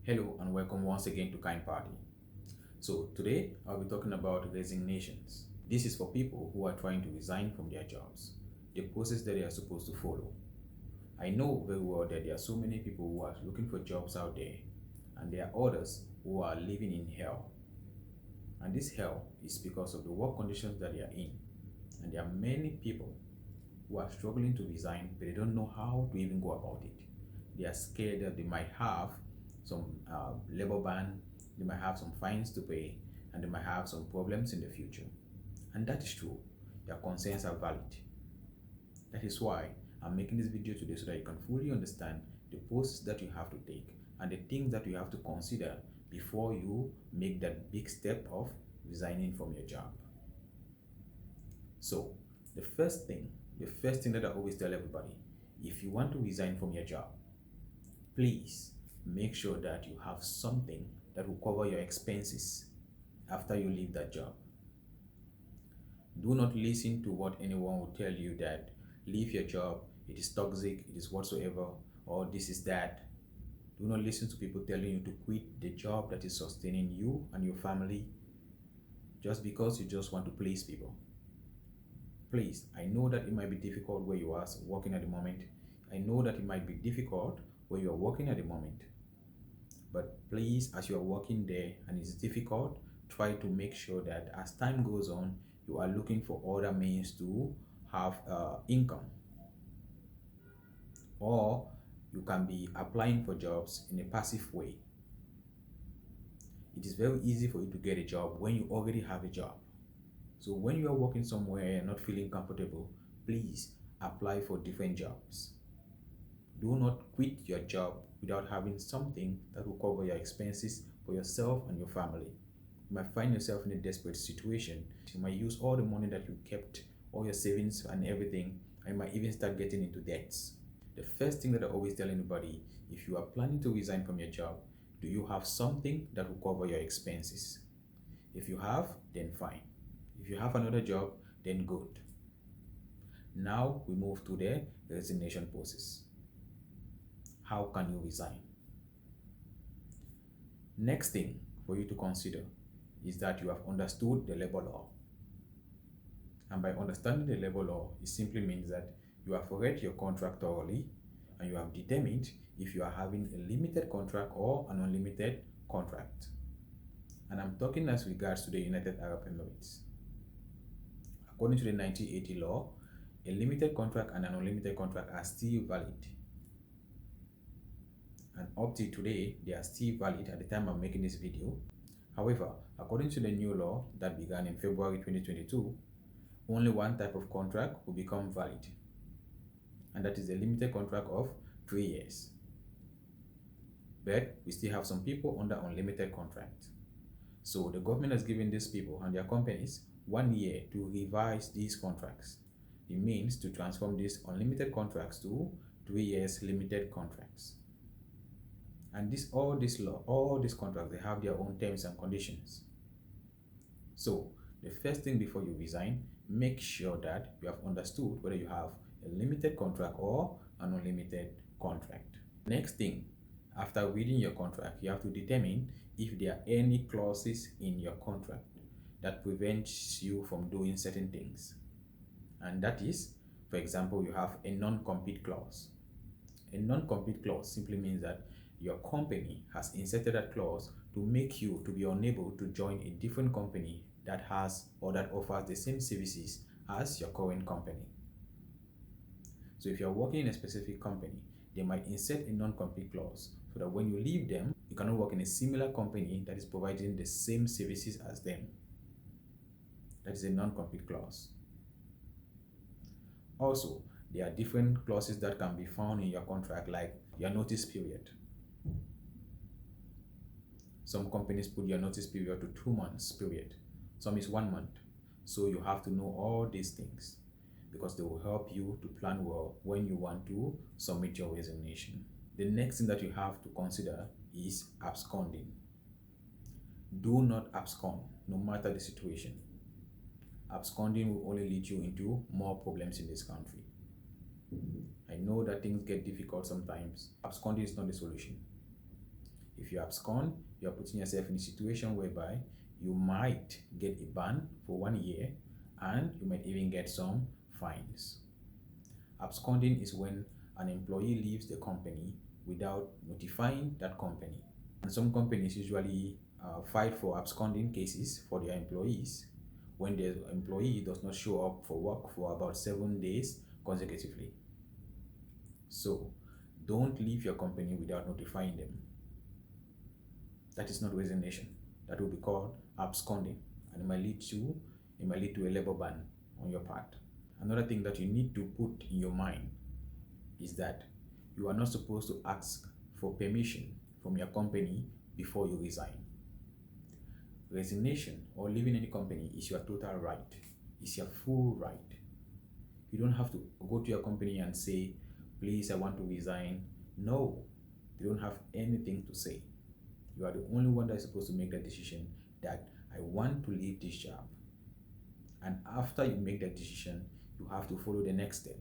Hello and welcome once again to Kind Party. So today I'll be talking about resignations. This is for people who are trying to resign from their jobs, the process that they are supposed to follow. I know very well that there are so many people who are looking for jobs out there, and there are others who are living in hell. And this hell is because of the work conditions that they are in. And there are many people who are struggling to resign, but they don't know how to even go about it. They are scared that they might have some labor ban, they might have some fines to pay, and they might have some problems in the future. And that is true. Their concerns are valid. That is why I'm making this video today so that you can fully understand the process that you have to take and the things that you have to consider before you make that big step of resigning from your job. So, the first thing that I always tell everybody, if you want to resign from your job, please make sure that you have something that will cover your expenses after you leave that job. Do not listen to what anyone will tell you that leave your job, it is toxic, it is whatsoever, or this is that. Do not listen to people telling you to quit the job that is sustaining you and your family just because you just want to please people. Please, I know that it might be difficult where you are working at the moment. I know that it might be difficult where you are working at the moment. But please, as you are working there and it's difficult, try to make sure that as time goes on, you are looking for other means to have income. Or you can be applying for jobs in a passive way. It is very easy for you to get a job when you already have a job. So when you are working somewhere and not feeling comfortable, please apply for different jobs. Do not quit your job without having something that will cover your expenses for yourself and your family. You might find yourself in a desperate situation. You might use all the money that you kept, all your savings and everything, and you might even start getting into debts. The first thing that I always tell anybody, if you are planning to resign from your job, do you have something that will cover your expenses? If you have, then fine. If you have another job, then good. Now we move to the resignation process. How can you resign? Next thing for you to consider is that you have understood the labor law. And by understanding the labor law, it simply means that you have read your contract thoroughly and you have determined if you are having a limited contract or an unlimited contract. And I'm talking as regards to the United Arab Emirates. According to the 1980 law, a limited contract and an unlimited contract are still valid. And up to today, they are still valid at the time I'm making this video. However, according to the new law that began in February 2022, only one type of contract will become valid, and that is a limited contract of 3 years. But we still have some people under unlimited contract. So the government has given these people and their companies 1 year to revise these contracts. It means to transform these unlimited contracts to 3 years limited contracts. And all these contracts, they have their own terms and conditions. So the first thing before you resign, make sure that you have understood whether you have a limited contract or an unlimited contract. Next thing, after reading your contract, you have to determine if there are any clauses in your contract that prevents you from doing certain things. And that is, for example, you have a non-compete clause. A non-compete clause simply means that your company has inserted that clause to make you to be unable to join a different company that has or that offers the same services as your current company. So if you're working in a specific company, they might insert a non-compete clause so that when you leave them, you cannot work in a similar company that is providing the same services as them. That is a non-compete clause. Also, there are different clauses that can be found in your contract, like your notice period. Some companies put your notice period to 2 months period. Some is 1 month. So you have to know all these things because they will help you to plan well when you want to submit your resignation. The next thing that you have to consider is absconding. Do not abscond, no matter the situation. Absconding will only lead you into more problems in this country. I know that things get difficult sometimes. Absconding is not the solution. If you abscond, you are putting yourself in a situation whereby you might get a ban for 1 year and you might even get some fines. Absconding is when an employee leaves the company without notifying that company. And some companies usually fight for absconding cases for their employees when the employee does not show up for work for about 7 days consecutively. So don't leave your company without notifying them. That is not resignation. That will be called absconding, and it might lead to a labor ban on your part. Another thing that you need to put in your mind is that you are not supposed to ask for permission from your company before you resign. Resignation or leaving any company is your total right. It's your full right. You don't have to go to your company and say, please, I want to resign. No, they don't have anything to say. You are the only one that is supposed to make that decision that I want to leave this job. And after you make that decision, you have to follow the next step.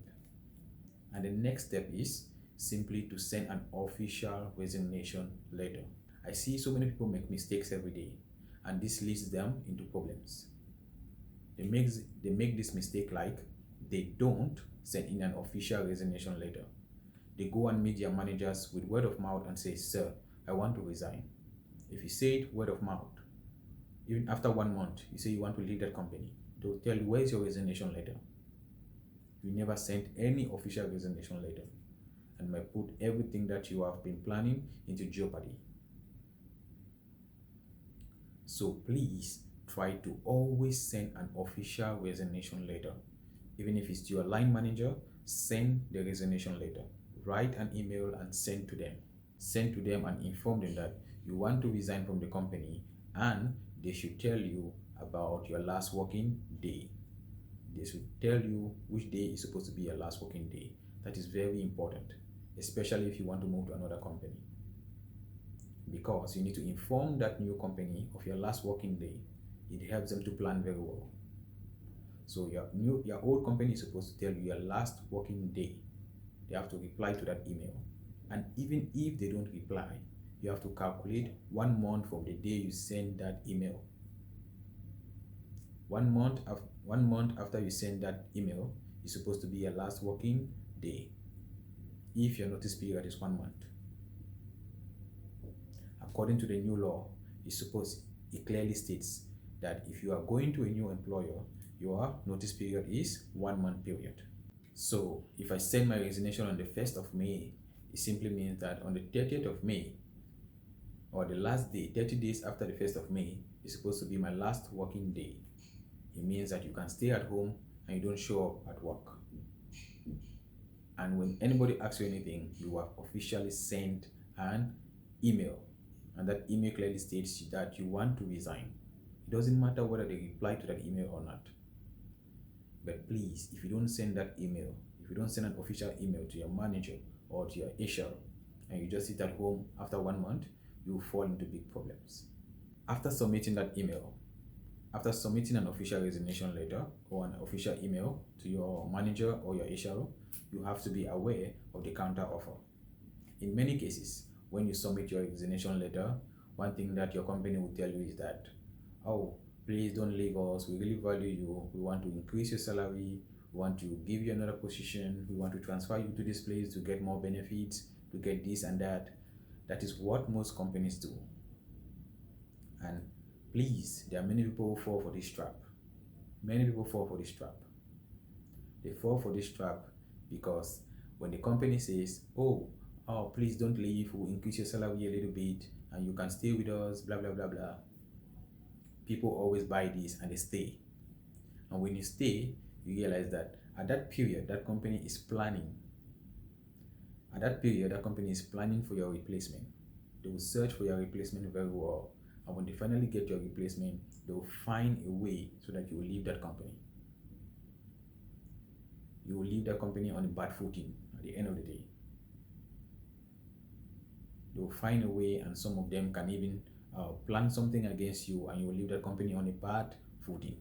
And the next step is simply to send an official resignation letter. I see so many people make mistakes every day, and this leads them into problems. They make this mistake like they don't send in an official resignation letter. They go and meet their managers with word of mouth and say, sir, I want to resign. If you say it word of mouth, even after 1 month, you say you want to leave that company, they'll tell you, where's your resignation letter? You never sent any official resignation letter and might put everything that you have been planning into jeopardy. So please try to always send an official resignation letter. Even if it's to your line manager, send the resignation letter. Write an email and send to them. Send to them and inform them that you want to resign from the company, and they should tell you about your last working day. They should tell you which day is supposed to be your last working day. That is very important, especially if you want to move to another company, because you need to inform that new company of your last working day. It helps them to plan very well. So your old company is supposed to tell you your last working day. They have to reply to that email. And even if they don't reply, you have to calculate 1 month from the day you send that email. 1 month after you send that email is supposed to be your last working day, if your notice period is 1 month. According to the new law, it clearly states that if you are going to a new employer, your notice period is 1 month period. So if I send my resignation on the 1st of May, it simply means that on the 30th of May, or the last day, 30 days after the 1st of May, is supposed to be my last working day. It means that you can stay at home and you don't show up at work. And when anybody asks you anything, you have officially sent an email, and that email clearly states that you want to resign. It doesn't matter whether they reply to that email or not. But please, if you don't send that email, if you don't send an official email to your manager or to your HR, and you just sit at home after 1 month, you will fall into big problems. After submitting that email, after submitting an official resignation letter or an official email to your manager or your HR, you have to be aware of the counter offer. In many cases, when you submit your resignation letter, one thing that your company will tell you is that, oh, please don't leave us, we really value you, we want to increase your salary, we want to give you another position, we want to transfer you to this place to get more benefits, to get this and that. That is what most companies do. And please, there are many people who fall for this trap. Many people fall for this trap. They fall for this trap because when the company says, oh, please don't leave, we'll increase your salary a little bit and you can stay with us, blah, blah, blah, blah. People always buy this and they stay. And when you stay, you realize that at that period, that company is planning. At that period, that company is planning for your replacement. They will search for your replacement very well. And when they finally get your replacement, they will find a way so that you will leave that company. You will leave that company on a bad footing at the end of the day. They will find a way, and some of them can even plan something against you, and you will leave that company on a bad footing.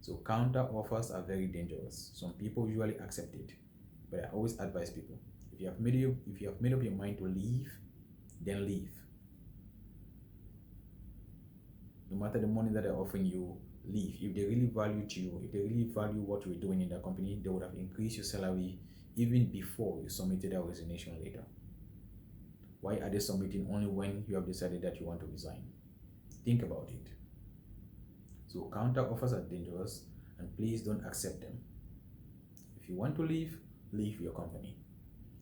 So counter offers are very dangerous. Some people usually accept it, but I always advise people, if you have made up your mind to leave, then leave. matter the money that they're offering you, leave. If they really valued you, if they really value what you're doing in that company, they would have increased your salary even before you submitted a resignation letter. Why are they submitting only when you have decided that you want to resign? Think about it. So counter offers are dangerous, and please don't accept them. If you want to leave your company.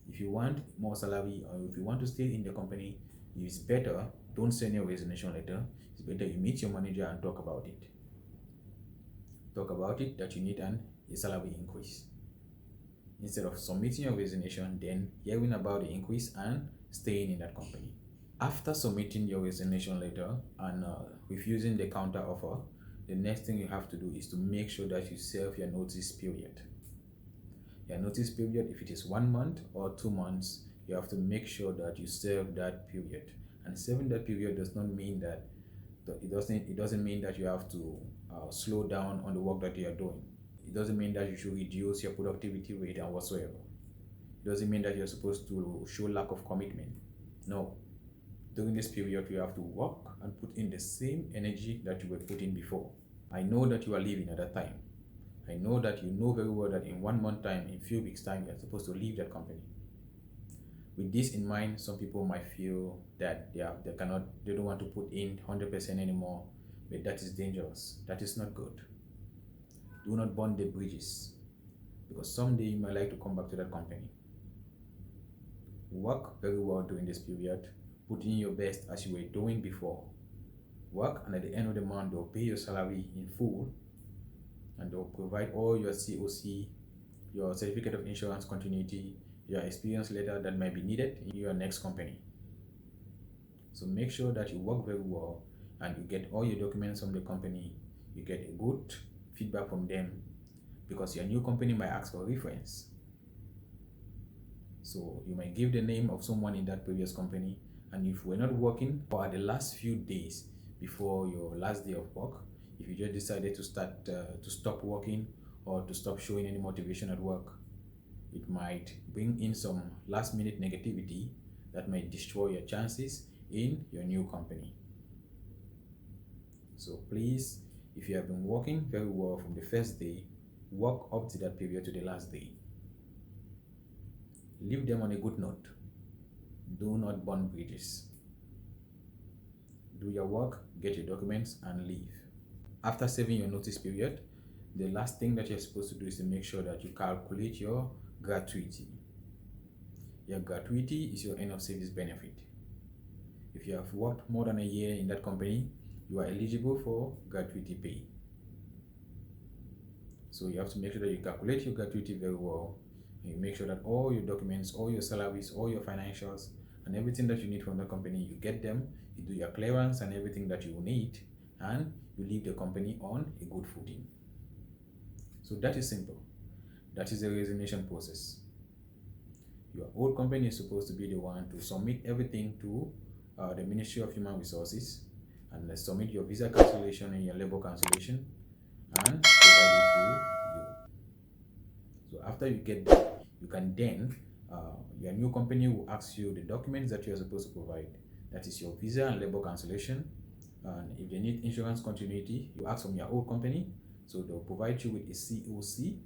If you want more salary, or if you want to stay in the company, it's better don't send your resignation letter. It's better you meet your manager and talk about it. Talk about it that you need a salary increase. Instead of submitting your resignation, then hearing about the increase and staying in that company. After submitting your resignation letter and refusing the counter offer, the next thing you have to do is to make sure that you serve your notice period. Your notice period, if it is 1 month or 2 months, you have to make sure that you serve that period. And serving that period does not mean that it doesn't mean that you have to slow down on the work that you are doing. It doesn't mean that you should reduce your productivity rate and whatsoever. It doesn't mean that you're supposed to show lack of commitment. No. During this period, you have to work and put in the same energy that you were putting before. I know that you are leaving at that time. I know that you know very well that in 1 month time, in a few weeks time, you're supposed to leave that company. With this in mind, some people might feel that they don't want to put in 100% anymore, but that is dangerous. That is not good. Do not burn the bridges, because someday you might like to come back to that company. Work very well during this period. Put in your best as you were doing before. Work, and at the end of the month, they'll pay your salary in full, and they'll provide all your COC, your certificate of insurance continuity, your experience letter that might be needed in your next company. So make sure that you work very well and you get all your documents from the company. You get a good feedback from them, because your new company might ask for reference. So you might give the name of someone in that previous company, and if we're not working for the last few days before your last day of work, if you just decided to stop working or to stop showing any motivation at work, it might bring in some last minute negativity that might destroy your chances in your new company. So please, if you have been working very well from the first day, work up to that period to the last day. Leave them on a good note. Do not burn bridges. Do your work, get your documents, and leave. After serving your notice period, the last thing that you're supposed to do is to make sure that you calculate your gratuity. Your gratuity is your end of service benefit. If you have worked more than a year in that company, you are eligible for gratuity pay. So you have to make sure that you calculate your gratuity very well. And you make sure that all your documents, all your salaries, all your financials, and everything that you need from the company, you get them, you do your clearance and everything that you need, and you leave the company on a good footing. So that is simple. That is the resignation process. Your old company is supposed to be the one to submit everything to the Ministry of Human Resources, and submit your visa cancellation and your labor cancellation, and provide it to you. So after you get that, you can then, your new company will ask you the documents that you are supposed to provide. That is your visa and labor cancellation. And if they need insurance continuity, you ask from your old company. So they'll provide you with a COC,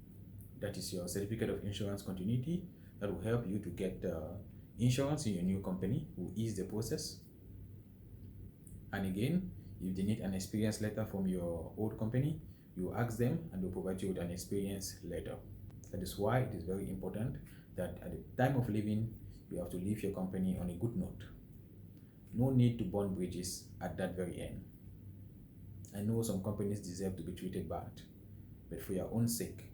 that is your certificate of insurance continuity, that will help you to get insurance in your new company, will ease the process. And again, if they need an experience letter from your old company, you ask them and they'll provide you with an experience letter. That is why it is very important that at the time of leaving, you have to leave your company on a good note. No need to burn bridges at that very end. I know some companies deserve to be treated bad, but for your own sake,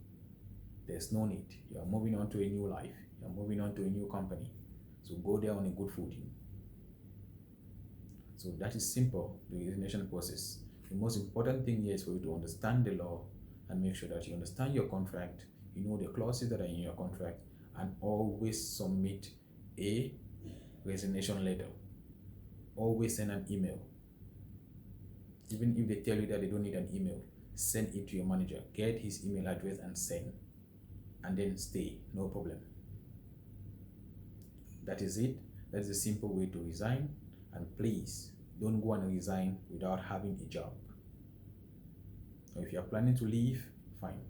there's no need. You are moving on to a new life. You are moving on to a new company. So go there on a good footing. So that is simple, the resignation process. The most important thing here is for you to understand the law and make sure that you understand your contract, you know the clauses that are in your contract, and always submit a resignation letter. Always send an email. Even if they tell you that they don't need an email, send it to your manager. Get his email address and send. And then stay, no problem. That is it. That is a simple way to resign. And please, don't go and resign without having a job. Or if you are planning to leave, fine.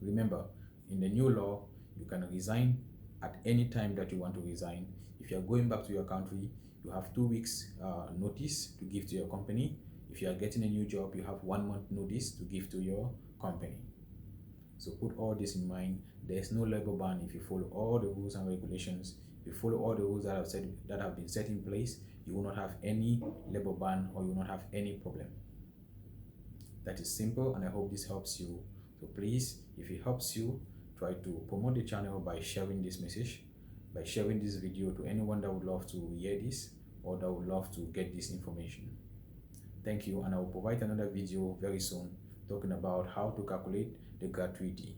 Remember, in the new law, you can resign at any time that you want to resign. If you are going back to your country, you have 2 weeks notice to give to your company. If you are getting a new job, you have 1 month notice to give to your company. So put all this in mind. There's no labor ban if you follow all the rules and regulations. If you follow all the rules that have been set in place, you will not have any labor ban, or you will not have any problem. That is simple, and I hope this helps you. So please, if it helps you, try to promote the channel by sharing this message, by sharing this video to anyone that would love to hear this, or that would love to get this information. Thank you, and I will provide another video very soon talking about how to calculate the gratuity.